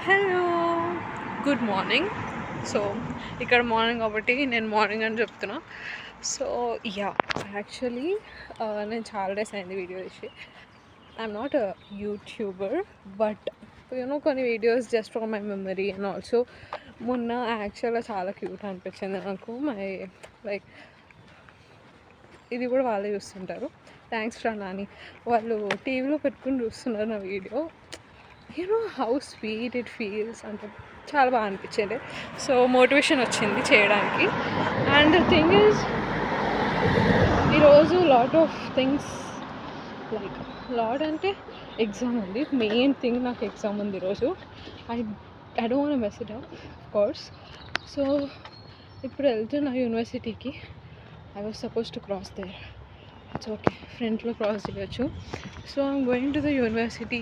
Hello, good morning. So ఇక్కడ morning కాబట్టి నేను మార్నింగ్ అని చెప్తున్నా. సో యాక్చువల్లీ నేను చాలా డేస్ అయింది వీడియో తీసి. I'm not a YouTuber, but కొన్ని videos just for my memory. And also మొన్న యాక్చువల్గా చాలా క్యూట్ అనిపించింది నాకు. లైక్ ఇది కూడా వాళ్ళే చూస్తుంటారు. థ్యాంక్స్ రా నాని. వాళ్ళు టీవీలో పెట్టుకుని చూస్తున్నారు నా వీడియో. హౌ స్వీట్ ఇట్ ఫీల్స్ అంటే చాలా బాగా అనిపించింది. సో మోటివేషన్ వచ్చింది చేయడానికి. అండ్ ద థింగ్ ఈజ్, ఈరోజు lot of things, like lot అంటే ఎగ్జామ్ ఉంది. మెయిన్ థింగ్ నాకు ఎగ్జామ్ ఉంది ఈరోజు. I don't want mess it up, of course. So ఇప్పుడు వెళ్తున్నా యూనివర్సిటీకి. I was suppose to cross there. It's okay, ఫ్రంట్లో క్రాస్ చేయొచ్చు. So I'm going to the university.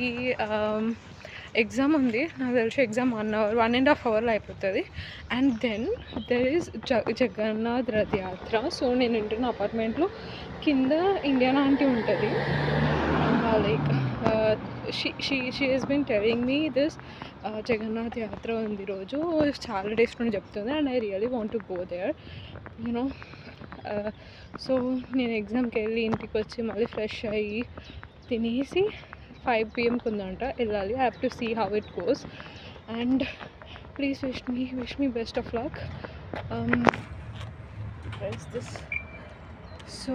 Exam ఉంది, నాకు తెలిసి ఎగ్జామ్ 1.5 అవర్లో అయిపోతుంది. And then there is Jagannath Ratha Yatra. So నేను ఉంటున్న అపార్ట్మెంట్లో కింద ఇండియన్ ఆంటీ ఉంటుంది. Like she has been telling me this Jagannath Yatra ఉంది రోజు, చాలా డేస్ నుండి చెప్తుంది. And I really want to go there you know. So నేను ఎగ్జామ్కి వెళ్ళి ఇంటికి వచ్చి మళ్ళీ ఫ్రెష్ అయ్యి తినేసి 5 PM ఉందంట వెళ్ళాలి. I have to see how it goes. And please wish me best of luck. So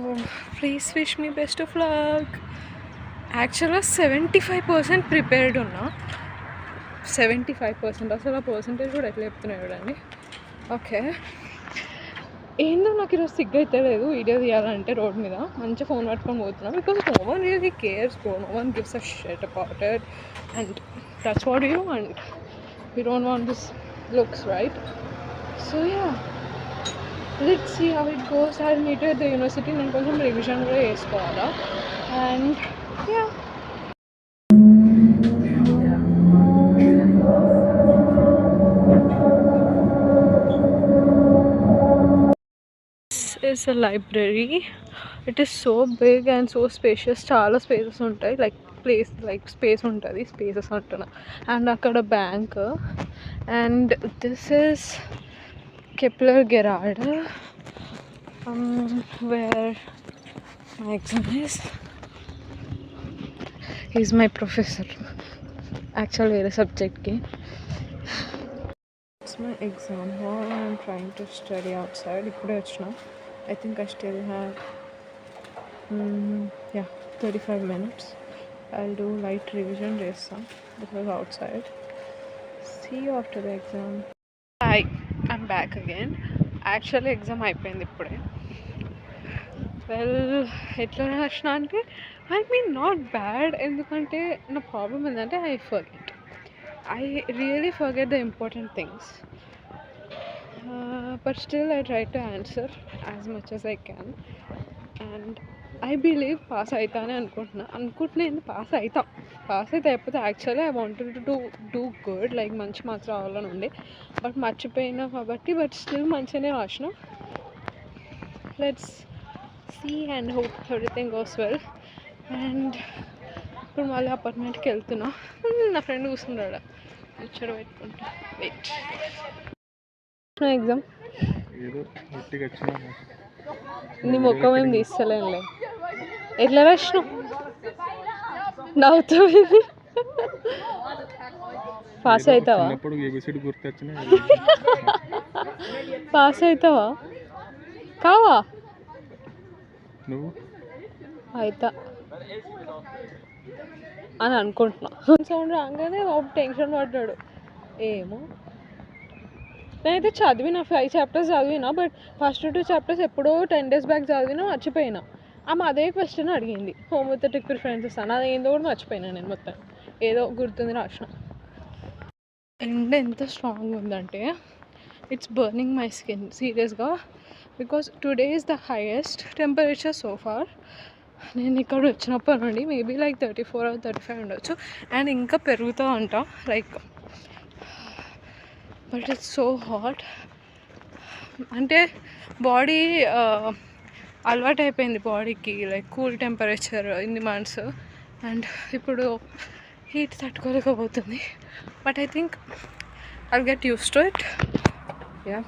please wish me best of luck. యాక్చువల్గా 75% ప్రిపేర్డ్ ఉన్నా. 75% అసలు ఆ పర్సంటేజ్ కూడా ఎట్లా చెప్తున్నాయి చూడండి. ఓకే, ఏందో నాకు ఈరోజు సిగ్గు అయితే లేదు వీడియో తీయాలంటే. రోడ్ మీద మంచిగా ఫోన్ పట్టుకొని పోతున్నాం. Because no one really cares bro, no one gives a shit about it. And that's what you want. You don't want this looks, right? So let's see how it goes. I meet at the university. నేను కొంచెం revision కూడా చేసుకోవాలా. And is a library. It is so big and so spacious. చాలా spaces ఉంటాయి. Like space ఉంటుంది, spaces అంటున్నా. And అక్కడ bank. And this is Kepler Gerard, where my exam is. Is my professor actual వేరే సబ్జెక్ట్కి. my exam hall. I'm trying to study outside. ఇప్పుడే వచ్చిన. I think I still have 35 minutes. I'll do light revision చేస్తా because outside. See you after the exam. Hi, I'm back again. Actually exam అయిపోయింది ఇప్పుడే. Well, ఎట్లా రాసిన అంటే I mean not bad. ఎందుకంటే నా ప్రాబ్లం ఏంటంటే I really forget the important things. But still I try to answer as much as I can. And I believe pass అయితానే అనుకుంటున్నా pass అయితే అయిపోతే. Actually I wanted to do good, like మంచి marks రావాలని ఉండే. But మర్చిపోయినా కాబట్టి, but still మంచిగానే రాసిన. Let's see and hope everything goes well. And ఇప్పుడు మళ్ళీ అపార్ట్మెంట్కి వెళ్తున్నా. నా ఫ్రెండ్ కూర్చున్నాడు ముచ్చట పెట్టుకుంటా. వెయిట్, ఎగ్జామ్ నీ ముఖం ఏం తీస్తలేనులే. ఎట్లా రాసినావు? నవ్వుతుంది. పాస్ అవుతావా? పాస్ అవుతావా కావా? అవుతా అని అనుకుంటున్నా. సౌండ్ రాగానే టెన్షన్ పడ్డాడు. ఏమో, నేనైతే చదివిన 5 chapters చదివినా. బట్ ఫస్ట్ 2 chapters ఎప్పుడో 10 days బ్యాక్ చదివినా, మర్చిపోయినా. ఆమె అదే క్వశ్చన్ అడిగింది, హోమోథెటిక్ ప్రిఫరెన్సెస్ అని. అది ఏందో కూడా మర్చిపోయినా నేను. మొత్తం ఏదో గుర్తుంది రాసిన. ఎండ ఎంత స్ట్రాంగ్ ఉందంటే ఇట్స్ బర్నింగ్ మై స్కిన్ సీరియస్గా. Because today is the highest temperature so far. నేను ఇక్కడ వచ్చినప్పటి నుండి మేబీ లైక్ 34 or 35 ఉండొచ్చు. అండ్ ఇంకా పెరుగుతూ ఉంటా like. But it's so hot. అంటే బాడీ అలవాటు అయిపోయింది బాడీకి, లైక్ కూల్ టెంపరేచర్ ఇన్ని మంత్స్. అండ్ ఇప్పుడు heat తట్టుకోలేకపోతుంది. but I think I'll get used to it. Yeah.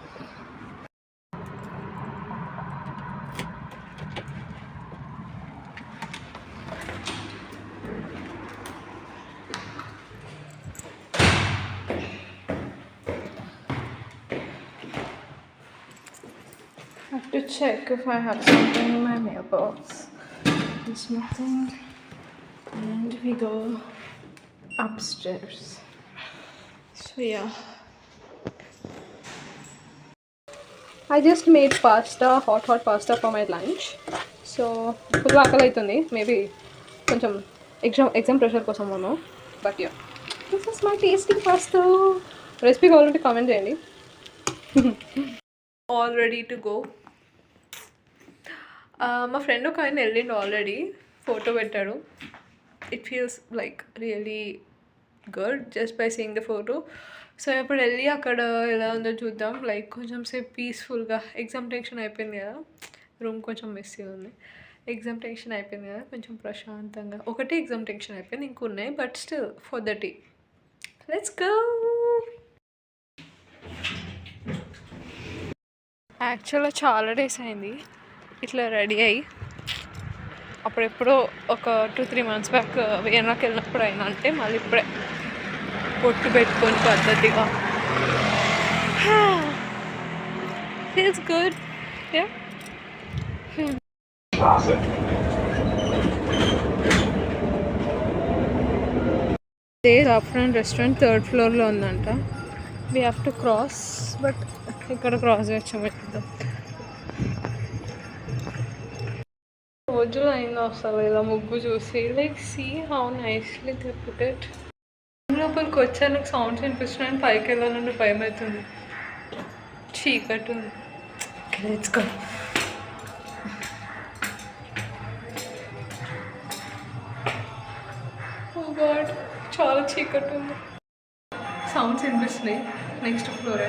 I have to check if I have something in my mailbox. There's nothing. And we go upstairs. So yeah. I just made pasta, hot pasta for my lunch. So full ఆకలి అవుతుంది. Maybe కొంచెం exam pressure కోసం ఏమో. But yeah. This is my tasty pasta. Recipe కావాలంటే comment చేయండి. All ready to go. మా friend ఒక ఆయన వెళ్ళిండు ఆల్రెడీ, ఫోటో పెట్టాడు. It feels like really good just by seeing the photo. So ఇప్పుడు వెళ్ళి అక్కడ ఎలా ఉందో చూద్దాం. లైక్ కొంచెం సేపు పీస్ఫుల్గా, ఎగ్జామ్ టెన్షన్ అయిపోయింది కదా, రూమ్ కొంచెం మెస్సీ ఉంది. ఎగ్జామ్ టెన్షన్ అయిపోయింది కదా, కొంచెం ప్రశాంతంగా. ఒకటి ఎగ్జామ్ టెన్షన్ అయిపోయింది, ఇంకున్నాయి, but still for the tea. Let's go. యాక్చువల్గా చాలా డేస్ అయింది ఇట్లా రెడీ అయ్యి. అప్పుడెప్పుడో ఒక 2-3 months బ్యాక్ వియన్నాకి వెళ్ళినప్పుడు అయినా, అంటే మళ్ళీ ఇప్పుడే పొట్టు పెట్టుకొని పద్ధతిగా. Feels good. Yeah. Saffron restaurant 3rd floorలో ఉందంట. We have to cross, but ఇక్కడ క్రాస్ చేయొచ్చు. రోజులు అయిందో అసలు ఇలా ముగ్గు చూసి. Like see how nicely they put it. లోపలికి వచ్చాను, నాకు సౌండ్స్ వినిపిస్తున్నాయని పైకి వెళ్ళాలంటే భయం అవుతుంది, చీకటి ఉంది. Let's go. ఓ గాడ్, చాలా చీకటి ఉంది. సౌండ్స్ వినిపిస్తున్నాయి next floor,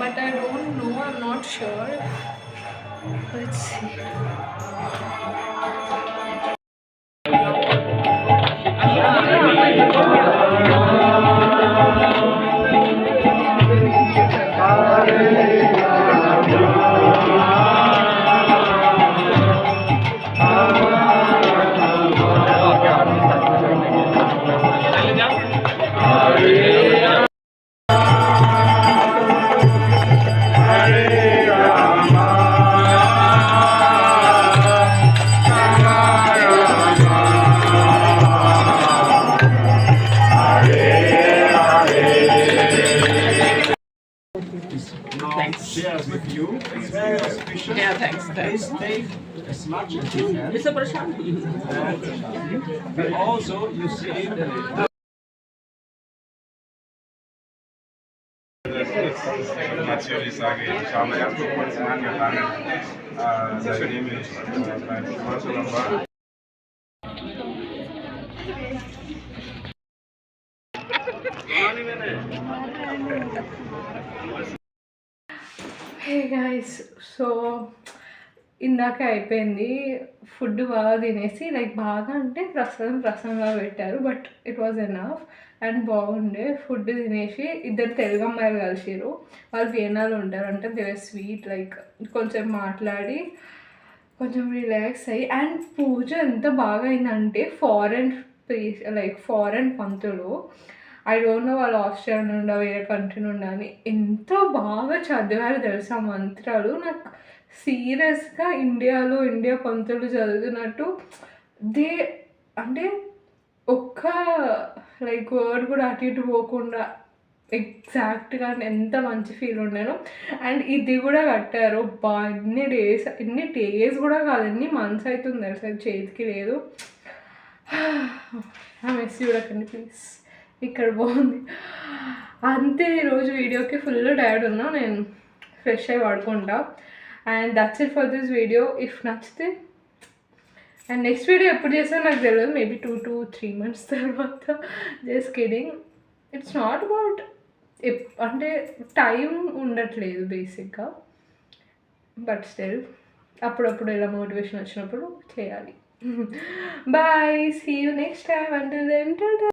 but I don't know, I'm not sure. Let's see. Shares with you. It's very auspicious. Yeah, thanks. Please take as much as you can. It's a prashant. And also, you see the Natürlich sage ich, schauen wir erst mal kurz angefangen, seitdem ich beim Sportschulung war. Hey guys, so ఇందాకే అయిపోయింది. Food బాగా తినేసి, like బాగా అంటే ప్రసంగా పెట్టారు, but it was enough and బాగుండే. Food తినేసి 2 తెలుగు అమ్మాయిలు కలిసిరు. వాళ్ళు వియన్నాలో ఉంటారంటే దే వర్ స్వీట్. లైక్ కొంచెం మాట్లాడి కొంచెం రిలాక్స్ అయ్యి, అండ్ పూజ ఎంత బాగా అయిందంటే foreign Pantulu, I don't no వాళ్ళు ఆస్ట్రేలియా నుండి వేరే కంట్రీ నుండి అని, ఎంత బాగా చదివారు తెలుసా మంత్రాలు. నాకు సీరియస్గా ఇండియా పంతులు చదువుతున్నట్టు దే, అంటే ఒక్క లైక్ వర్డ్ కూడా అటు ఇటు పోకుండా ఎగ్జాక్ట్గా ఎంత మంచి ఫీల్ ఉండేను. అండ్ ఇది కూడా కట్టారు బా, ఎన్ని డేస్ కూడా కాదు, ఎన్ని మంత్స్ అవుతుంది తెలుసా, చేతికి లేదు. ఆ మెస్ చూడకండి ప్లీజ్, ఇక్కడ బాగుంది అంతే. ఈరోజు వీడియోకి ఫుల్ టైర్డ్ ఉన్నా, నేను ఫ్రెష్ అయ్యి పడుకుంటా. And that's it for this video. If నచ్చితే, అండ్ నెక్స్ట్ వీడియో ఎప్పుడు చేస్తానో నాకు తెలియదు, మేబీ 2 to 3 months తర్వాత. Just kidding, it's not about అంటే టైం ఉండట్లేదు బేసిక్గా, బట్ స్టిల్ అప్పుడప్పుడు ఇలా మోటివేషన్ వచ్చినప్పుడు చేయాలి. Bye, see you next time. Until then Tata.